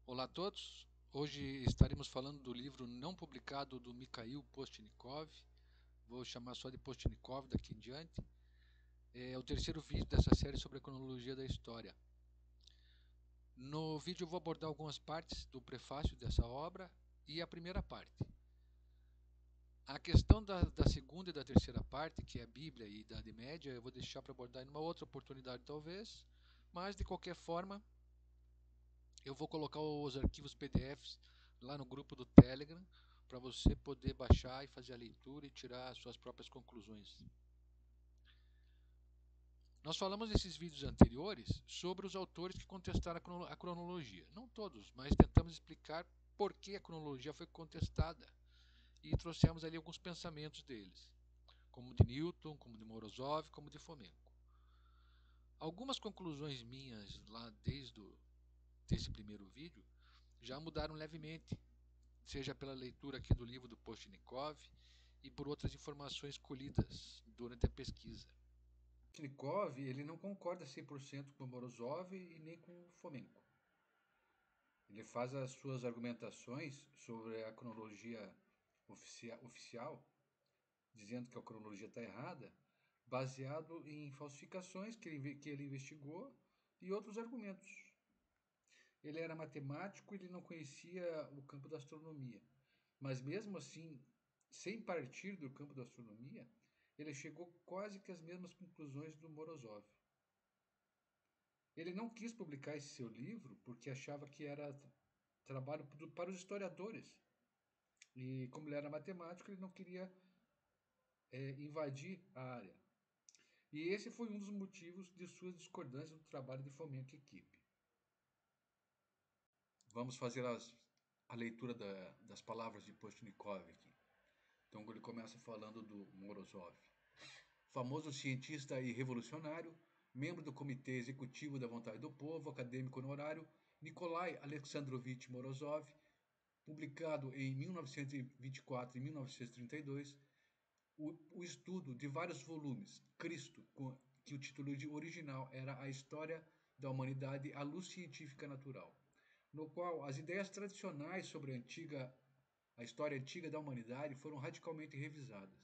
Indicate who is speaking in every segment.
Speaker 1: Olá a todos. Hoje estaremos falando do livro não publicado do Mikhail Postnikov. Vou chamar só de Postnikov daqui em diante. É o terceiro vídeo dessa série sobre a cronologia da história. No vídeo eu vou abordar algumas partes do prefácio dessa obra e a primeira parte. A questão da segunda e da terceira parte, que é a Bíblia e Idade Média, eu vou deixar para abordar em uma outra oportunidade talvez, mas de qualquer forma eu vou colocar os arquivos PDFs lá no grupo do Telegram para você poder baixar e fazer a leitura e tirar suas próprias conclusões. Nós falamos nesses vídeos anteriores sobre os autores que contestaram a cronologia. Não todos, mas tentamos explicar por que a cronologia foi contestada e trouxemos ali alguns pensamentos deles, como de Newton, como de Morozov, como de Fomenko. Algumas conclusões minhas lá desde esse primeiro vídeo já mudaram levemente, seja pela leitura aqui do livro do Postnikov e por outras informações colhidas durante a pesquisa. Postnikov ele não concorda 100% com Morozov e nem com Fomenko. Ele faz as suas argumentações sobre a cronologia oficial, dizendo que a cronologia está errada, baseado em falsificações que ele investigou e outros argumentos. Ele era matemático e ele não conhecia o campo da astronomia. Mas mesmo assim, sem partir do campo da astronomia, ele chegou quase que às mesmas conclusões do Morozov. Ele não quis publicar esse seu livro porque achava que era trabalho para os historiadores. E como ele era matemático, ele não queria invadir a área. E esse foi um dos motivos de suas discordâncias do trabalho de Fomenko e equipe. Vamos fazer a leitura das palavras de Postnikov aqui. Então ele começa falando do Morozov. Famoso cientista e revolucionário, membro do Comitê Executivo da Vontade do Povo, acadêmico honorário, Nikolai Alexandrovich Morozov, publicado em 1924 e 1932, o estudo de vários volumes, Cristo, que o título original era A História da Humanidade à Luz Científica Natural, no qual as ideias tradicionais sobre a história antiga da humanidade foram radicalmente revisadas.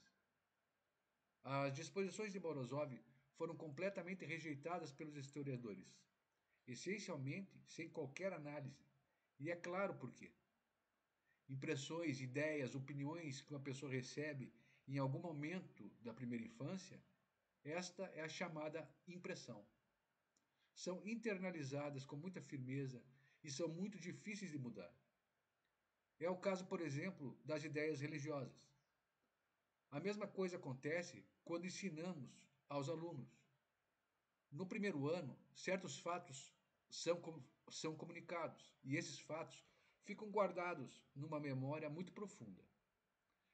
Speaker 1: As disposições de Morozov foram completamente rejeitadas pelos historiadores, essencialmente sem qualquer análise. E é claro por quê. Impressões, ideias, opiniões que uma pessoa recebe em algum momento da primeira infância, esta é a chamada impressão. São internalizadas com muita firmeza e são muito difíceis de mudar. É o caso, por exemplo, das ideias religiosas. A mesma coisa acontece quando ensinamos aos alunos. No primeiro ano, certos fatos são comunicados e esses fatos ficam guardados numa memória muito profunda.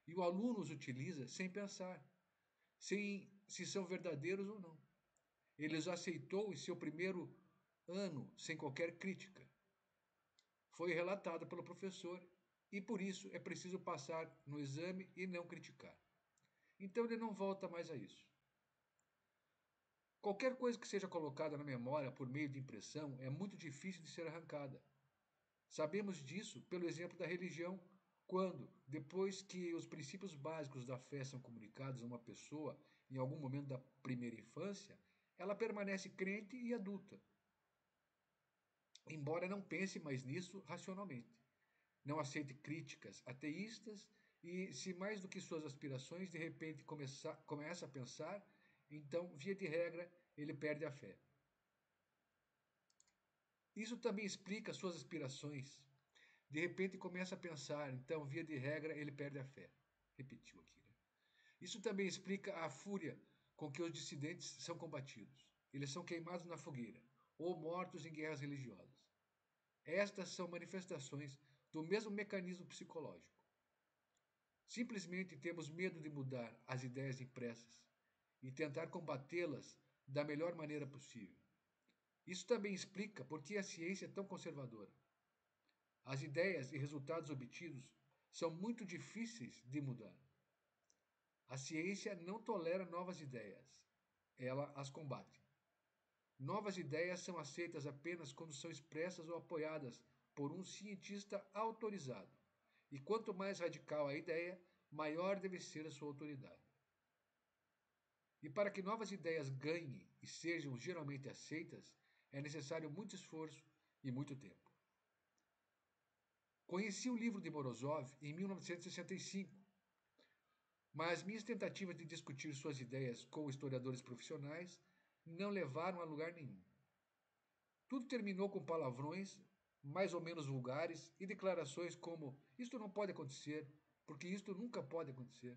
Speaker 1: E o aluno os utiliza sem pensar, sem se são verdadeiros ou não. Ele os aceitou em seu primeiro ano sem qualquer crítica. Foi relatado pelo professor e por isso é preciso passar no exame e não criticar. Então ele não volta mais a isso. Qualquer coisa que seja colocada na memória por meio de impressão é muito difícil de ser arrancada. Sabemos disso pelo exemplo da religião, quando, depois que os princípios básicos da fé são comunicados a uma pessoa em algum momento da primeira infância, ela permanece crente e adulta, embora não pense mais nisso racionalmente. Não aceite críticas ateístas e, se mais do que suas aspirações, de repente começa a pensar, então, via de regra, ele perde a fé. Isso também explica suas aspirações. De repente começa a pensar, então, via de regra, ele perde a fé. Repetiu aqui, né? Isso também explica a fúria com que os dissidentes são combatidos. Eles são queimados na fogueira ou mortos em guerras religiosas. Estas são manifestações do mesmo mecanismo psicológico. Simplesmente temos medo de mudar as ideias impressas e tentar combatê-las da melhor maneira possível. Isso também explica por que a ciência é tão conservadora. As ideias e resultados obtidos são muito difíceis de mudar. A ciência não tolera novas ideias, ela as combate. Novas ideias são aceitas apenas quando são expressas ou apoiadas por um cientista autorizado. E quanto mais radical a ideia, maior deve ser a sua autoridade. E para que novas ideias ganhem e sejam geralmente aceitas, é necessário muito esforço e muito tempo. Conheci o livro de Morozov em 1965, mas minhas tentativas de discutir suas ideias com historiadores profissionais não levaram a lugar nenhum. Tudo terminou com palavrões, mais ou menos vulgares, e declarações como: isto não pode acontecer, porque isto nunca pode acontecer.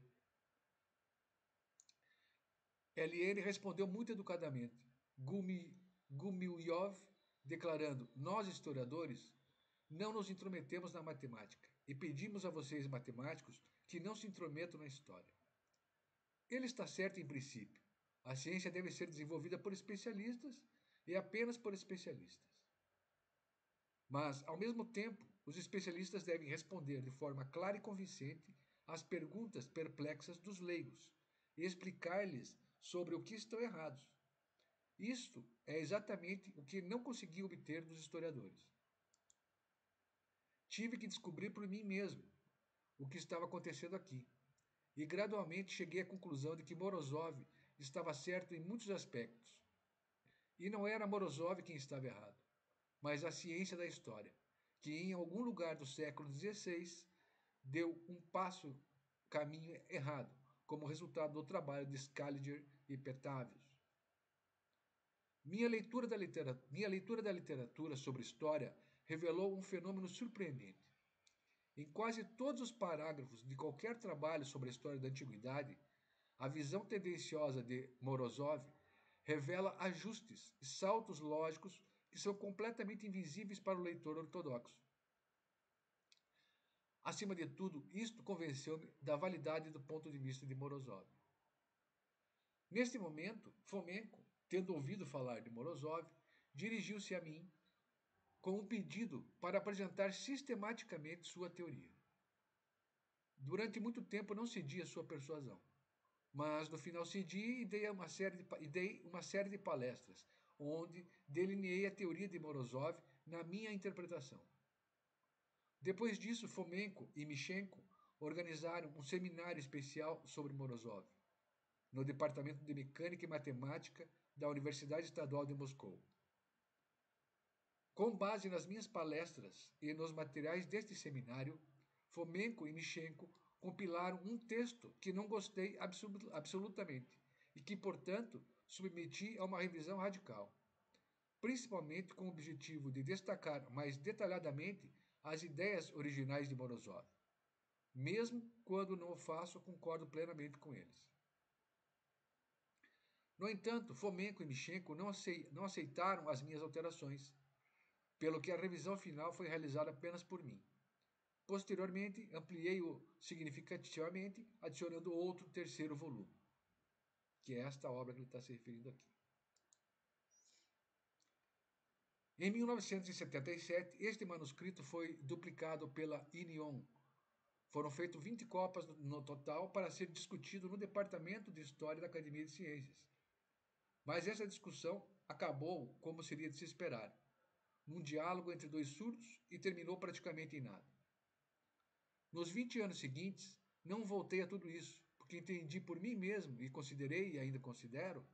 Speaker 1: LN respondeu muito educadamente, Gumilyov declarando: nós, historiadores, não nos intrometemos na matemática e pedimos a vocês, matemáticos, que não se intrometam na história. Ele está certo em princípio. A ciência deve ser desenvolvida por especialistas e apenas por especialistas. Mas, ao mesmo tempo, os especialistas devem responder de forma clara e convincente às perguntas perplexas dos leigos e explicar-lhes sobre o que estão errados. Isto é exatamente o que não consegui obter dos historiadores. Tive que descobrir por mim mesmo o que estava acontecendo aqui. E gradualmente cheguei à conclusão de que Morozov estava certo em muitos aspectos. E não era Morozov quem estava errado, mas a ciência da história, que em algum lugar do século XVI deu um caminho errado, como resultado do trabalho de Scaliger e Petavius. Minha leitura da literatura sobre história revelou um fenômeno surpreendente. Em quase todos os parágrafos de qualquer trabalho sobre a história da antiguidade, a visão tendenciosa de Morozov revela ajustes e saltos lógicos que são completamente invisíveis para o leitor ortodoxo. Acima de tudo, isto convenceu-me da validade do ponto de vista de Morozov. Neste momento, Fomenko, tendo ouvido falar de Morozov, dirigiu-se a mim com um pedido para apresentar sistematicamente sua teoria. Durante muito tempo não cedi à sua persuasão, mas no final cedi e dei uma série de palestras, onde delineei a teoria de Morozov na minha interpretação. Depois disso, Fomenko e Michenko organizaram um seminário especial sobre Morozov, no Departamento de Mecânica e Matemática da Universidade Estadual de Moscou. Com base nas minhas palestras e nos materiais deste seminário, Fomenko e Michenko compilaram um texto que não gostei absolutamente e que, portanto, submeti a uma revisão radical, principalmente com o objetivo de destacar mais detalhadamente as ideias originais de Morozov. Mesmo quando não o faço, concordo plenamente com eles. No entanto, Fomenko e Michenko não aceitaram as minhas alterações, pelo que a revisão final foi realizada apenas por mim. Posteriormente, ampliei-o significativamente, adicionando outro terceiro volume, que é esta obra que ele está se referindo aqui. Em 1977, este manuscrito foi duplicado pela INION. Foram feitas 20 cópias no total para ser discutido no Departamento de História da Academia de Ciências. Mas essa discussão acabou como seria de se esperar, num diálogo entre dois surdos e terminou praticamente em nada. Nos 20 anos seguintes, não voltei a tudo isso, porque entendi por mim mesmo e considerei e ainda considero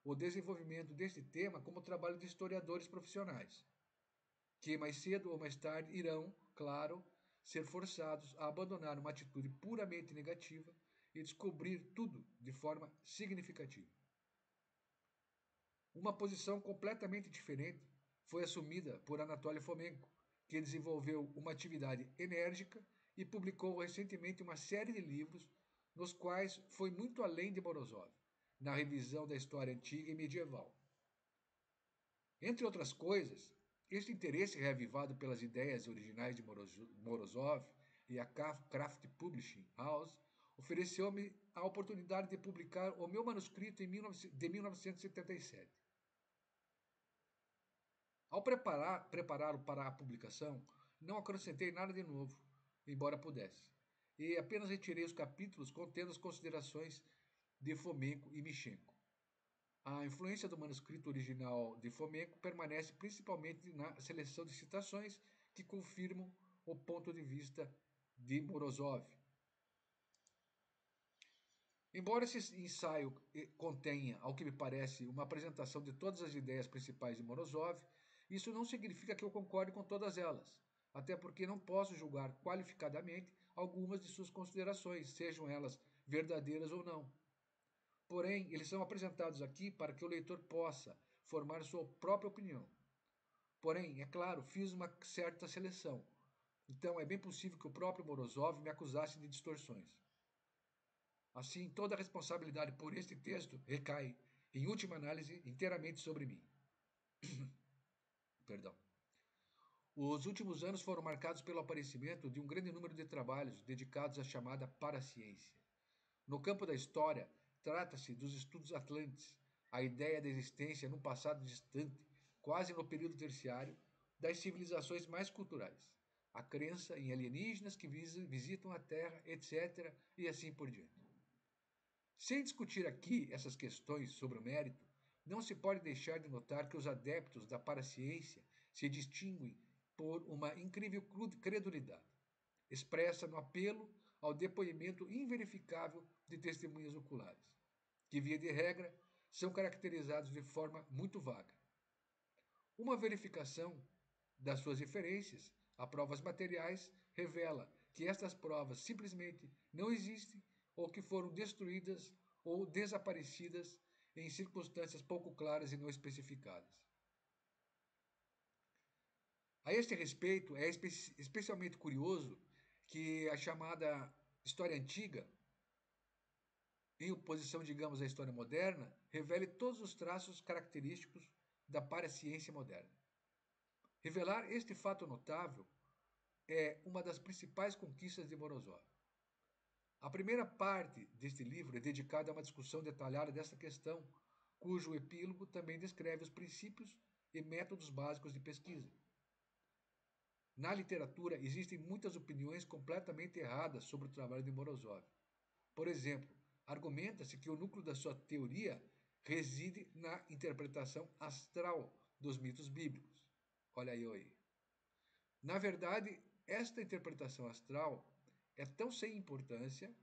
Speaker 1: o desenvolvimento deste tema como trabalho de historiadores profissionais, que mais cedo ou mais tarde irão, claro, ser forçados a abandonar uma atitude puramente negativa e descobrir tudo de forma significativa. Uma posição completamente diferente foi assumida por Anatoly Fomenko, que desenvolveu uma atividade enérgica e publicou recentemente uma série de livros nos quais foi muito além de Morozov, na revisão da história antiga e medieval. Entre outras coisas, este interesse reavivado pelas ideias originais de Morozov e a Kraft Publishing House ofereceu-me a oportunidade de publicar o meu manuscrito de 1977. Ao prepará-lo para a publicação, não acrescentei nada de novo, embora pudesse, e apenas retirei os capítulos contendo as considerações de Fomenko e Michenko. A influência do manuscrito original de Fomenko permanece principalmente na seleção de citações que confirmam o ponto de vista de Morozov. Embora esse ensaio contenha, ao que me parece, uma apresentação de todas as ideias principais de Morozov, isso não significa que eu concorde com todas elas, até porque não posso julgar qualificadamente algumas de suas considerações, sejam elas verdadeiras ou não. Porém, eles são apresentados aqui para que o leitor possa formar sua própria opinião. Porém, é claro, fiz uma certa seleção. Então, é bem possível que o próprio Morozov me acusasse de distorções. Assim, toda a responsabilidade por este texto recai, em última análise, inteiramente sobre mim. Perdão. Os últimos anos foram marcados pelo aparecimento de um grande número de trabalhos dedicados à chamada paraciência. No campo da história, trata-se dos estudos atlantes, a ideia da existência num passado distante, quase no período terciário, das civilizações mais culturais, a crença em alienígenas que visitam a Terra, etc., e assim por diante. Sem discutir aqui essas questões sobre o mérito, não se pode deixar de notar que os adeptos da paraciência se distinguem por uma incrível credulidade, expressa no apelo ao depoimento inverificável de testemunhas oculares, que, via de regra, são caracterizados de forma muito vaga. Uma verificação das suas referências a provas materiais revela que estas provas simplesmente não existem ou que foram destruídas ou desaparecidas em circunstâncias pouco claras e não especificadas. A este respeito, é especialmente curioso que a chamada história antiga, em oposição, digamos, à história moderna, revele todos os traços característicos da paraciência moderna. Revelar este fato notável é uma das principais conquistas de Morozov. A primeira parte deste livro é dedicada a uma discussão detalhada dessa questão, cujo epílogo também descreve os princípios e métodos básicos de pesquisa. Na literatura, existem muitas opiniões completamente erradas sobre o trabalho de Morozov. Por exemplo, argumenta-se que o núcleo da sua teoria reside na interpretação astral dos mitos bíblicos. Olha aí. Na verdade, esta interpretação astral é tão sem importância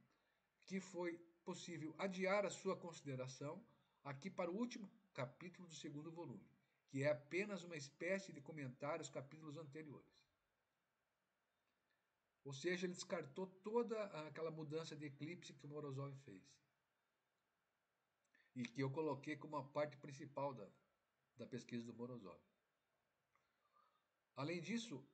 Speaker 1: que foi possível adiar a sua consideração aqui para o último capítulo do segundo volume, que é apenas uma espécie de comentário aos capítulos anteriores. Ou seja, ele descartou toda aquela mudança de eclipse que o Morozov fez. E que eu coloquei como a parte principal da pesquisa do Morozov. Além disso,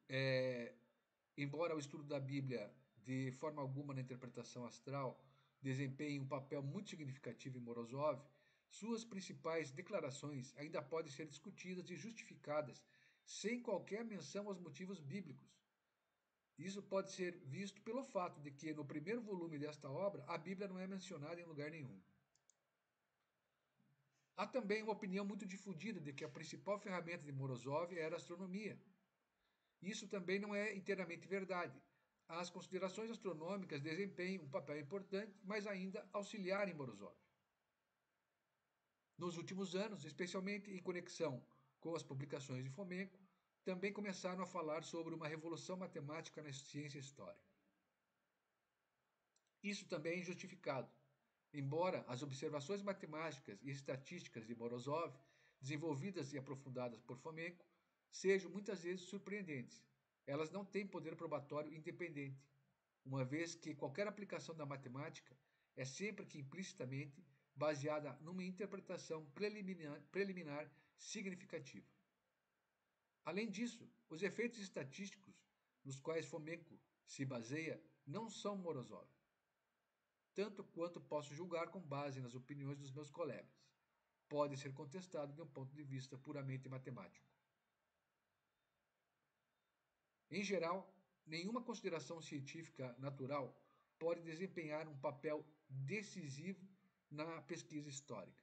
Speaker 1: embora o estudo da Bíblia, de forma alguma na interpretação astral, desempenhe um papel muito significativo em Morozov, suas principais declarações ainda podem ser discutidas e justificadas sem qualquer menção aos motivos bíblicos. Isso pode ser visto pelo fato de que, no primeiro volume desta obra, a Bíblia não é mencionada em lugar nenhum. Há também uma opinião muito difundida de que a principal ferramenta de Morozov era a astronomia. Isso também não é inteiramente verdade. As considerações astronômicas desempenham um papel importante, mas ainda auxiliar em Morozov. Nos últimos anos, especialmente em conexão com as publicações de Fomenko, também começaram a falar sobre uma revolução matemática na ciência histórica. Isso também é injustificado, embora as observações matemáticas e estatísticas de Morozov, desenvolvidas e aprofundadas por Fomenko, sejam muitas vezes surpreendentes. Elas não têm poder probatório independente, uma vez que qualquer aplicação da matemática é sempre que implicitamente baseada numa interpretação preliminar significativa. Além disso, os efeitos estatísticos nos quais Fomenko se baseia não são Morozov, tanto quanto posso julgar com base nas opiniões dos meus colegas. Pode ser contestado de um ponto de vista puramente matemático. Em geral, nenhuma consideração científica natural pode desempenhar um papel decisivo na pesquisa histórica.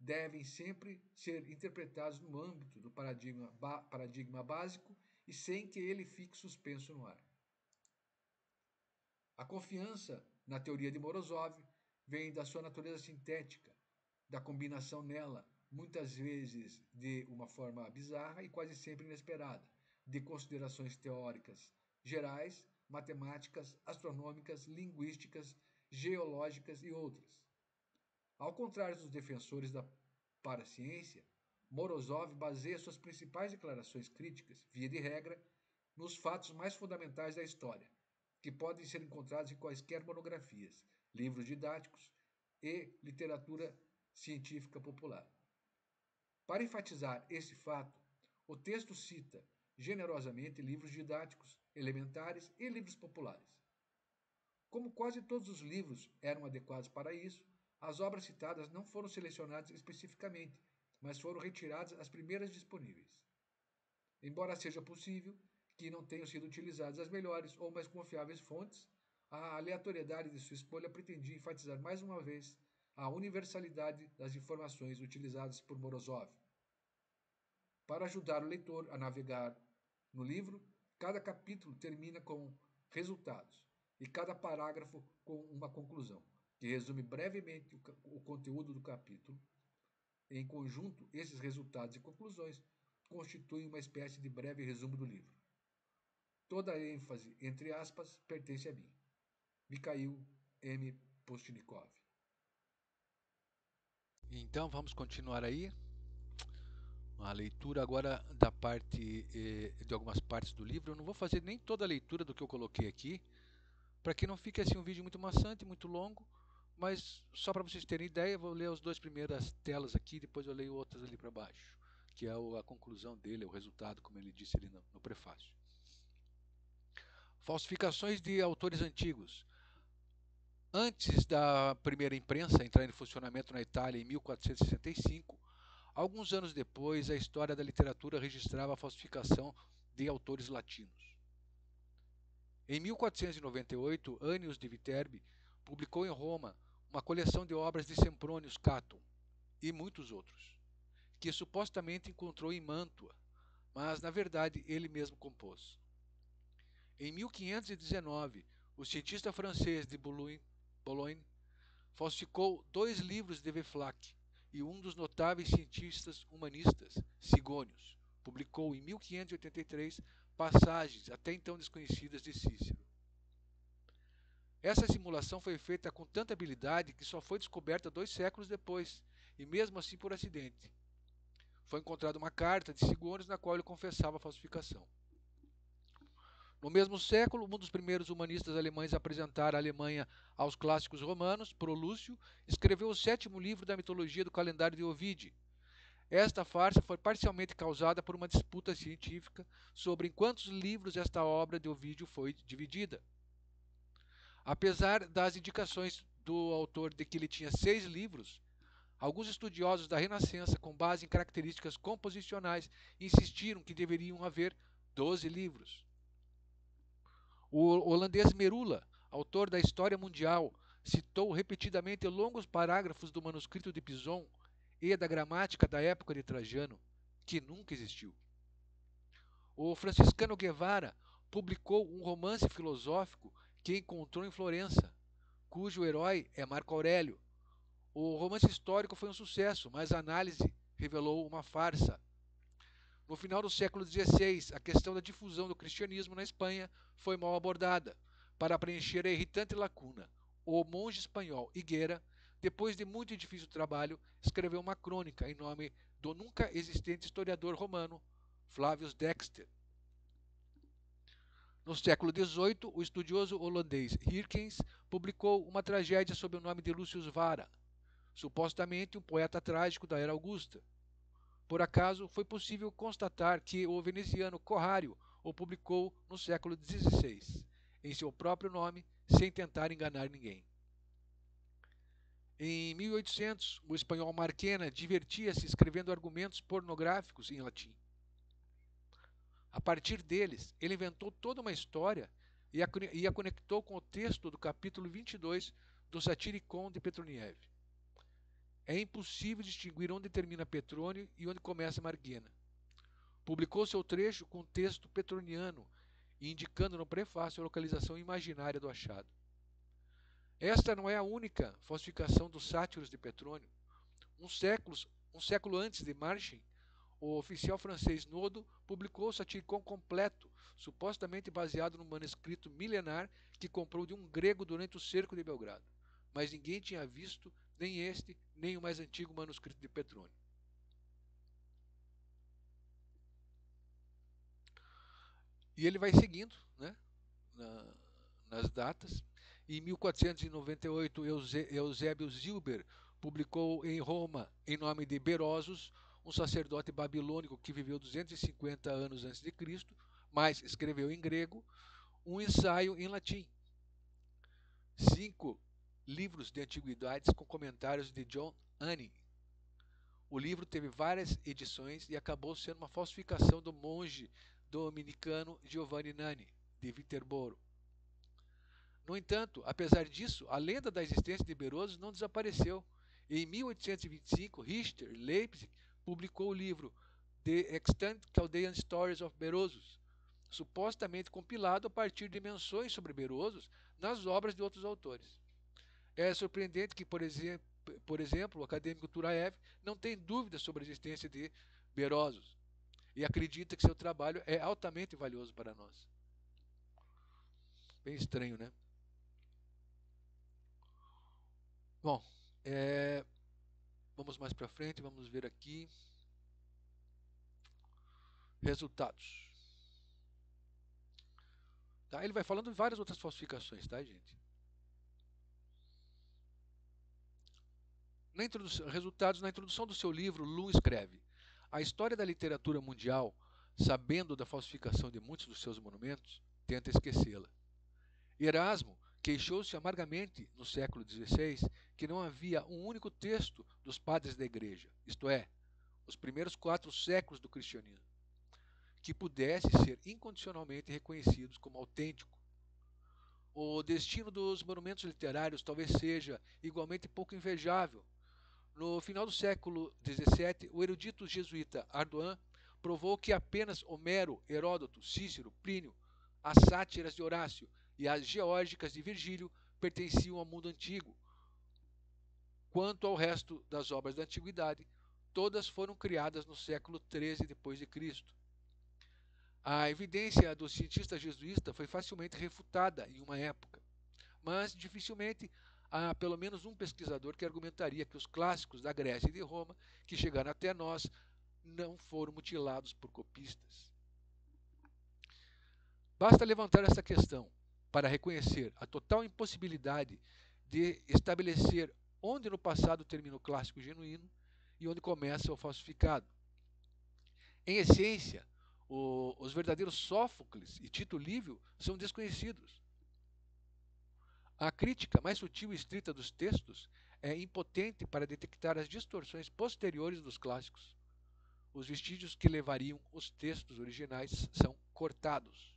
Speaker 1: Devem sempre ser interpretados no âmbito do paradigma básico e sem que ele fique suspenso no ar. A confiança na teoria de Morozov vem da sua natureza sintética, da combinação nela, muitas vezes de uma forma bizarra e quase sempre inesperada, de considerações teóricas gerais, matemáticas, astronômicas, linguísticas, geológicas e outras. Ao contrário dos defensores da paraciência, Morozov baseia suas principais declarações críticas, via de regra, nos fatos mais fundamentais da história, que podem ser encontrados em quaisquer monografias, livros didáticos e literatura científica popular. Para enfatizar esse fato, o texto cita generosamente livros didáticos, elementares e livros populares. Como quase todos os livros eram adequados para isso, as obras citadas não foram selecionadas especificamente, mas foram retiradas as primeiras disponíveis. Embora seja possível que não tenham sido utilizadas as melhores ou mais confiáveis fontes, a aleatoriedade de sua escolha pretendia enfatizar mais uma vez a universalidade das informações utilizadas por Morozov. Para ajudar o leitor a navegar no livro, cada capítulo termina com resultados e cada parágrafo com uma conclusão, que resume brevemente o conteúdo do capítulo. Em conjunto, esses resultados e conclusões constituem uma espécie de breve resumo do livro. Toda a ênfase, entre aspas, pertence a mim. Mikhail M. Postnikov.
Speaker 2: Então vamos continuar aí. A leitura agora da parte de algumas partes do livro. Eu não vou fazer nem toda a leitura do que eu coloquei aqui, para que não fique assim um vídeo muito maçante, muito longo, mas só para vocês terem ideia, eu vou ler as duas primeiras telas aqui, depois eu leio outras ali para baixo, que é a conclusão dele, o resultado, como ele disse ali no prefácio. Falsificações de autores antigos. Antes da primeira imprensa entrar em funcionamento na Itália em 1465, alguns anos depois, a história da literatura registrava a falsificação de autores latinos. Em 1498, Annius de Viterbi publicou em Roma uma coleção de obras de Sempronius Caton e muitos outros, que supostamente encontrou em Mantua, mas na verdade ele mesmo compôs. Em 1519, o cientista francês de Boulogne falsificou 2 livros de Veflac, e um dos notáveis cientistas humanistas, Sigônios, publicou em 1583 passagens até então desconhecidas de Cícero. Essa simulação foi feita com tanta habilidade que só foi descoberta 2 séculos depois, e mesmo assim por acidente. Foi encontrada uma carta de Sigônios na qual ele confessava a falsificação. No mesmo século, um dos primeiros humanistas alemães a apresentar a Alemanha aos clássicos romanos, Prolúcio, escreveu o 7º livro da mitologia do calendário de Ovide. Esta farsa foi parcialmente causada por uma disputa científica sobre em quantos livros esta obra de Ovídio foi dividida. Apesar das indicações do autor de que ele tinha 6 livros, alguns estudiosos da Renascença, com base em características composicionais, insistiram que deveriam haver 12 livros. O holandês Merula, autor da História Mundial, citou repetidamente longos parágrafos do manuscrito de Pison e da gramática da época de Trajano, que nunca existiu. O franciscano Guevara publicou um romance filosófico que encontrou em Florença, cujo herói é Marco Aurélio. O romance histórico foi um sucesso, mas a análise revelou uma farsa. No final do século XVI, a questão da difusão do cristianismo na Espanha foi mal abordada. Para preencher a irritante lacuna, o monge espanhol Higuera, depois de muito difícil trabalho, escreveu uma crônica em nome do nunca existente historiador romano Flavius Dexter. No século XVIII, o estudioso holandês Hirkens publicou uma tragédia sob o nome de Lucius Vara, supostamente um poeta trágico da era Augusta. Por acaso, foi possível constatar que o veneziano Corrário o publicou no século XVI, em seu próprio nome, sem tentar enganar ninguém. Em 1800, o espanhol Marquena divertia-se escrevendo argumentos pornográficos em latim. A partir deles, ele inventou toda uma história e a conectou com o texto do capítulo 22 do Satiricon de Petroniev. É impossível distinguir onde termina Petrônio e onde começa Marquena. Publicou seu trecho com texto petroniano, indicando no prefácio a localização imaginária do achado. Esta não é a única falsificação dos sátiros de Petrônio. Um século antes de Marchen, o oficial francês Nodo publicou o Satiricon completo, supostamente baseado num manuscrito milenar que comprou de um grego durante o cerco de Belgrado. Mas ninguém tinha visto nem este, nem o mais antigo manuscrito de Petrônio. E ele vai seguindo, né, nas datas. Em 1498, Eusébio Zilber publicou em Roma, em nome de Berosus, um sacerdote babilônico que viveu 250 anos antes de Cristo, mas escreveu em grego, um ensaio em latim. 5 livros de antiguidades com comentários de John Anning. O livro teve várias edições e acabou sendo uma falsificação do monge dominicano Giovanni Nani, de Viterboro. No entanto, apesar disso, a lenda da existência de Berosus não desapareceu. Em 1825, Richter Leipzig publicou o livro The Extant Chaldean Stories of Berosus, supostamente compilado a partir de menções sobre Berosus nas obras de outros autores. É surpreendente que, por exemplo, o acadêmico Turaev não tem dúvidas sobre a existência de Berosus e acredita que seu trabalho é altamente valioso para nós. Bem estranho, né? Bom, vamos mais para frente, vamos ver aqui. Resultados. Tá? Ele vai falando de várias outras falsificações, tá, gente? Resultados. Na introdução do seu livro, Lu escreve: a história da literatura mundial, sabendo da falsificação de muitos dos seus monumentos, tenta esquecê-la. Erasmo queixou-se amargamente, no século XVI, que não havia um único texto dos padres da Igreja, isto é, os primeiros 4 séculos do cristianismo, que pudesse ser incondicionalmente reconhecidos como autêntico. O destino dos monumentos literários talvez seja igualmente pouco invejável. No final do século XVII, o erudito jesuíta Ardoin provou que apenas Homero, Heródoto, Cícero, Plínio, as sátiras de Horácio e as geórgicas de Virgílio pertenciam ao mundo antigo. Quanto ao resto das obras da antiguidade, todas foram criadas no século XIII d.C. A evidência do cientista jesuíta foi facilmente refutada em uma época, mas dificilmente há pelo menos um pesquisador que argumentaria que os clássicos da Grécia e de Roma que chegaram até nós não foram mutilados por copistas. Basta levantar essa questão para reconhecer a total impossibilidade de estabelecer onde no passado termina o clássico genuíno e onde começa o falsificado. Em essência, os verdadeiros Sófocles e Tito Livio são desconhecidos. A crítica mais sutil e estrita dos textos é impotente para detectar as distorções posteriores dos clássicos. Os vestígios que levariam os textos originais são cortados.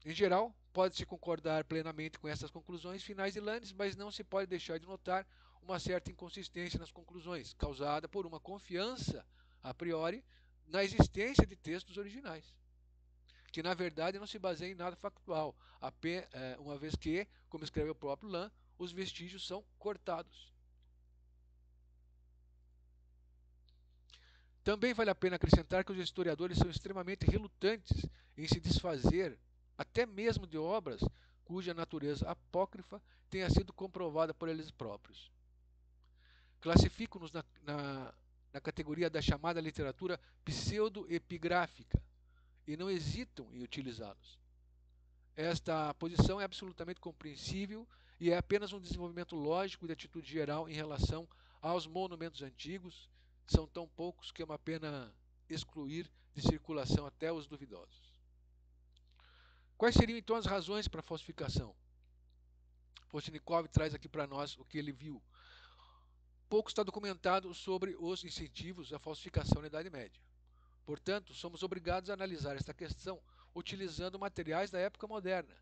Speaker 2: Em geral, pode-se concordar plenamente com essas conclusões finais de Landes, mas não se pode deixar de notar uma certa inconsistência nas conclusões, causada por uma confiança a priori na existência de textos originais, que na verdade não se baseia em nada factual, uma vez que, como escreve o próprio Lan, os vestígios são cortados. Também vale a pena acrescentar que os historiadores são extremamente relutantes em se desfazer até mesmo de obras cuja natureza apócrifa tenha sido comprovada por eles próprios. Classifico-nos na categoria da chamada literatura pseudo-epigráfica e não hesitam em utilizá-los. Esta posição é absolutamente compreensível e é apenas um desenvolvimento lógico de atitude geral em relação aos monumentos antigos. São tão poucos que é uma pena excluir de circulação até os duvidosos. Quais seriam então as razões para a falsificação? Postnikov traz aqui para nós o que ele viu. Pouco está documentado sobre os incentivos à falsificação na Idade Média. Portanto, somos obrigados a analisar esta questão utilizando materiais da época moderna.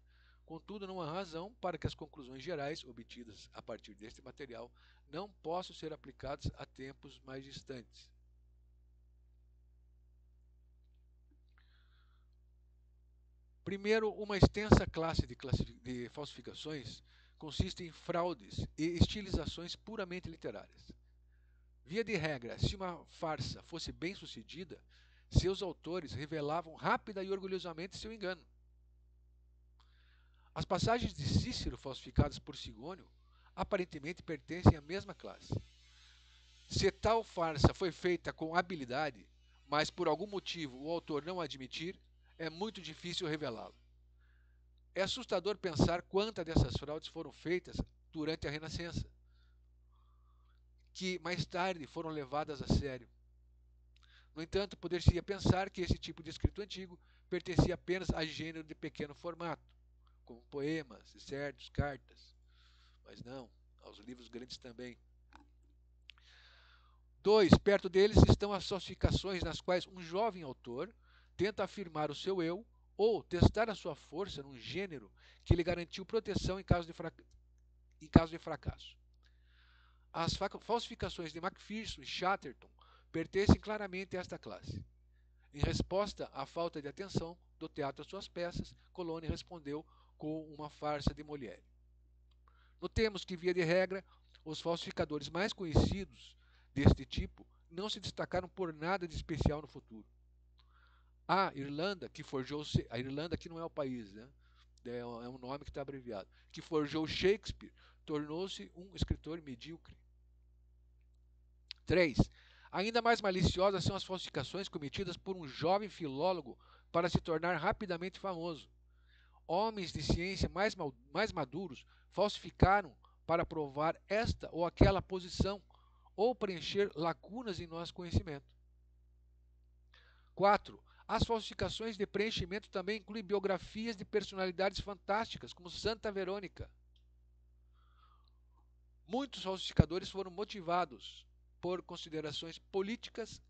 Speaker 2: Contudo, não há razão para que as conclusões gerais obtidas a partir deste material não possam ser aplicadas a tempos mais distantes. Primeiro, uma extensa classe de falsificações consiste em fraudes e estilizações puramente literárias. Via de regra, se uma farsa fosse bem sucedida, seus autores revelavam rápida e orgulhosamente seu engano. As passagens de Cícero falsificadas por Sigônio aparentemente pertencem à mesma classe. Se tal farsa foi feita com habilidade, mas por algum motivo o autor não admitir, é muito difícil revelá-la. É assustador pensar quantas dessas fraudes foram feitas durante a Renascença, que mais tarde foram levadas a sério. No entanto, poder-se-ia pensar que esse tipo de escrito antigo pertencia apenas a gênero de pequeno formato, como poemas, excertos, cartas. Mas não, aos livros grandes também. 2. Perto deles estão as falsificações nas quais um jovem autor tenta afirmar o seu eu ou testar a sua força num gênero que lhe garantiu proteção em caso de fracasso. As falsificações de Macpherson e Chatterton pertencem claramente a esta classe. Em resposta à falta de atenção do teatro às suas peças, Colonna respondeu com uma farsa de Molière. Notemos que, via de regra, os falsificadores mais conhecidos deste tipo não se destacaram por nada de especial no futuro. A Irlanda, que forjou... A Irlanda aqui não é o país, né? É um nome que está abreviado. Que forjou Shakespeare, tornou-se um escritor medíocre. 3. Ainda mais maliciosas são as falsificações cometidas por um jovem filólogo para se tornar rapidamente famoso. Homens de ciência mais maduros falsificaram para provar esta ou aquela posição ou preencher lacunas em nosso conhecimento. 4. As falsificações de preenchimento também incluem biografias de personalidades fantásticas, como Santa Verônica. Muitos falsificadores foram motivados por considerações políticas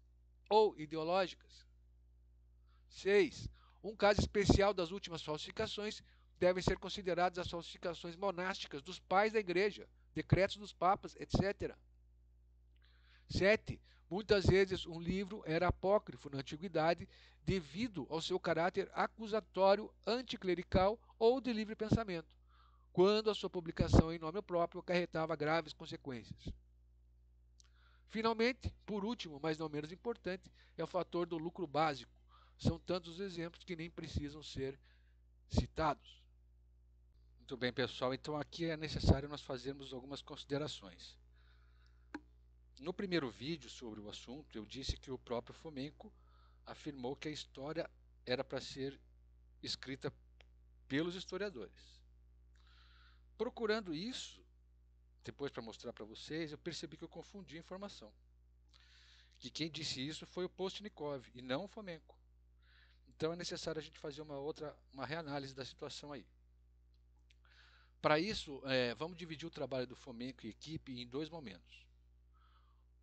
Speaker 2: ou ideológicas. 6. Um caso especial das últimas falsificações devem ser consideradas as falsificações monásticas dos pais da igreja, decretos dos papas, etc. 7. Muitas vezes um livro era apócrifo na antiguidade devido ao seu caráter acusatório, anticlerical ou de livre pensamento, quando a sua publicação em nome próprio acarretava graves consequências. Finalmente, por último, mas não menos importante, é o fator do lucro básico. São tantos os exemplos que nem precisam ser citados. Muito bem, pessoal. Então aqui é necessário nós fazermos algumas considerações. No primeiro vídeo sobre o assunto, eu disse que o próprio Fomenko afirmou que a história era para ser escrita pelos historiadores. Procurando isso, depois para mostrar para vocês, eu percebi que eu confundi a informação. Que quem disse isso foi o Postnikov e não o Fomenko. Então é necessário a gente fazer uma reanálise da situação aí. Para isso, vamos dividir o trabalho do Fomenko e equipe em dois momentos.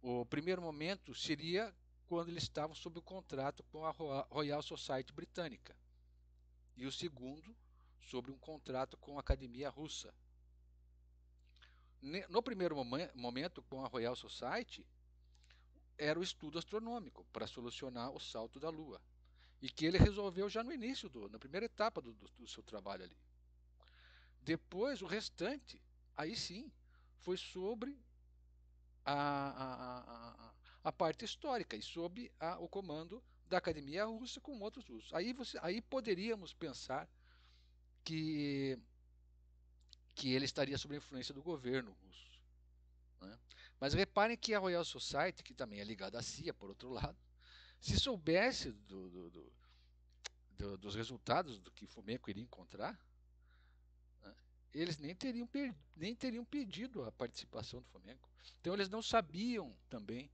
Speaker 2: O primeiro momento seria quando eles estavam sob o contrato com a Royal Society britânica. E o segundo, sobre um contrato com a Academia Russa. No primeiro momento, com a Royal Society, era o estudo astronômico para solucionar o salto da Lua. E que ele resolveu já no início, na primeira etapa do seu trabalho ali. Depois, o restante, aí sim, foi sobre a parte histórica e sob o comando da Academia Russa com outros russos. Aí poderíamos pensar que ele estaria sob a influência do governo russo. Né? Mas reparem que a Royal Society, que também é ligada à CIA, por outro lado, se soubesse dos resultados do que Fomenko iria encontrar, né, eles nem teriam pedido a participação do Fomenko. Então eles não sabiam também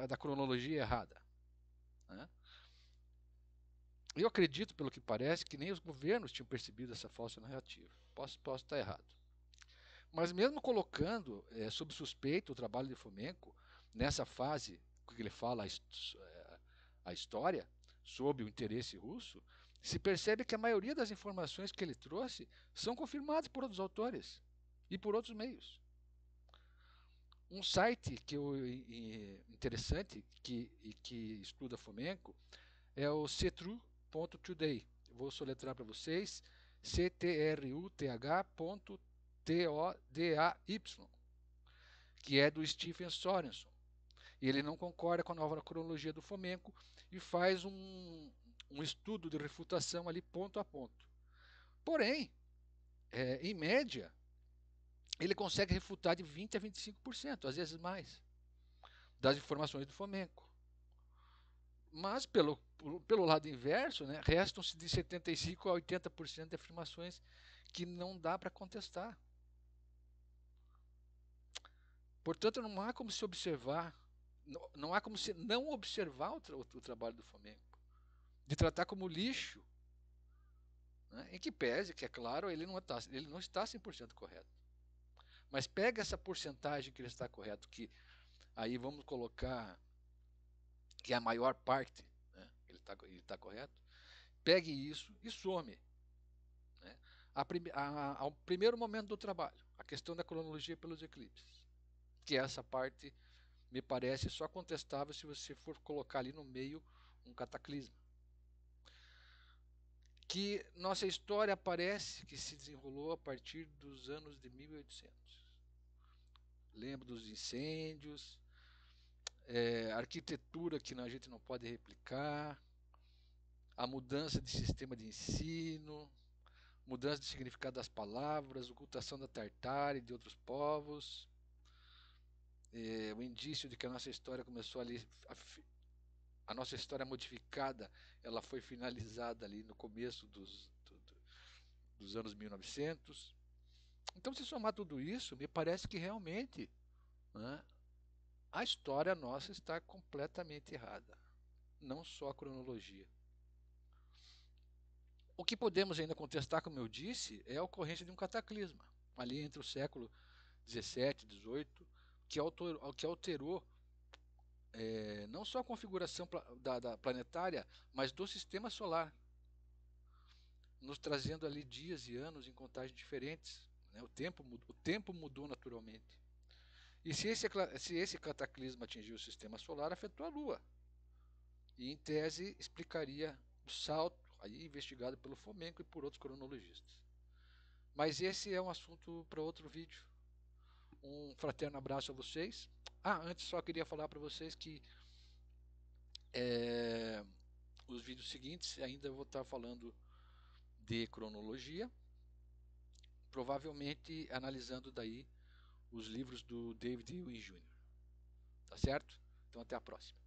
Speaker 2: da cronologia errada. Né? Eu acredito, pelo que parece, que nem os governos tinham percebido essa falsa narrativa. Posso estar errado. Mas mesmo colocando sob suspeita o trabalho de Fomenko, nessa fase que ele fala a história sob o interesse russo, se percebe que a maioria das informações que ele trouxe são confirmadas por outros autores e por outros meios. Um site interessante que estuda Fomenko é o ctruth.today. Vou soletrar para vocês: ctruth.today, que é do Stephen Sorenson. E ele não concorda com a nova cronologia do Fomenko e faz um estudo de refutação ali ponto a ponto. Porém, em média, ele consegue refutar de 20% a 25%, às vezes mais, das informações do Fomenko. Mas, pelo lado inverso, né, restam-se de 75% a 80% de afirmações que não dá para contestar. Portanto, não há como se observar, não há como se não observar o trabalho do Fomenko, de tratar como lixo, né, em que pese, que é claro, ele não está 100% correto. Mas pega essa porcentagem que ele está correto, que aí vamos colocar que é a maior parte, né, ele está correto, pegue isso e some, né, ao primeiro momento do trabalho, a questão da cronologia pelos eclipses, que essa parte me parece só contestável se você for colocar ali no meio um cataclisma. Que nossa história parece que se desenrolou a partir dos anos de 1800. Lembro dos incêndios, arquitetura que a gente não pode replicar, a mudança de sistema de ensino, mudança de significado das palavras, ocultação da Tartária e de outros povos, o indício de que a nossa história começou ali, a nossa história modificada, ela foi finalizada ali no começo dos anos 1900. Então, se somar tudo isso, me parece que realmente, né, a história nossa está completamente errada, não só a cronologia. O que podemos ainda contestar, como eu disse, é a ocorrência de um cataclisma, ali entre o século 17 e 18, que alterou não só a configuração da planetária, mas do sistema solar, nos trazendo ali dias e anos em contagens diferentes. Né? O tempo mudou naturalmente. E se esse cataclisma atingiu o sistema solar, afetou a Lua. E, em tese, explicaria o salto aí investigado pelo Fomenko e por outros cronologistas. Mas esse é um assunto para outro vídeo. Um fraterno abraço a vocês. Antes só queria falar para vocês que os vídeos seguintes ainda vou estar falando de cronologia, provavelmente analisando daí os livros do David Ewing Jr. Tá certo? Então até a próxima.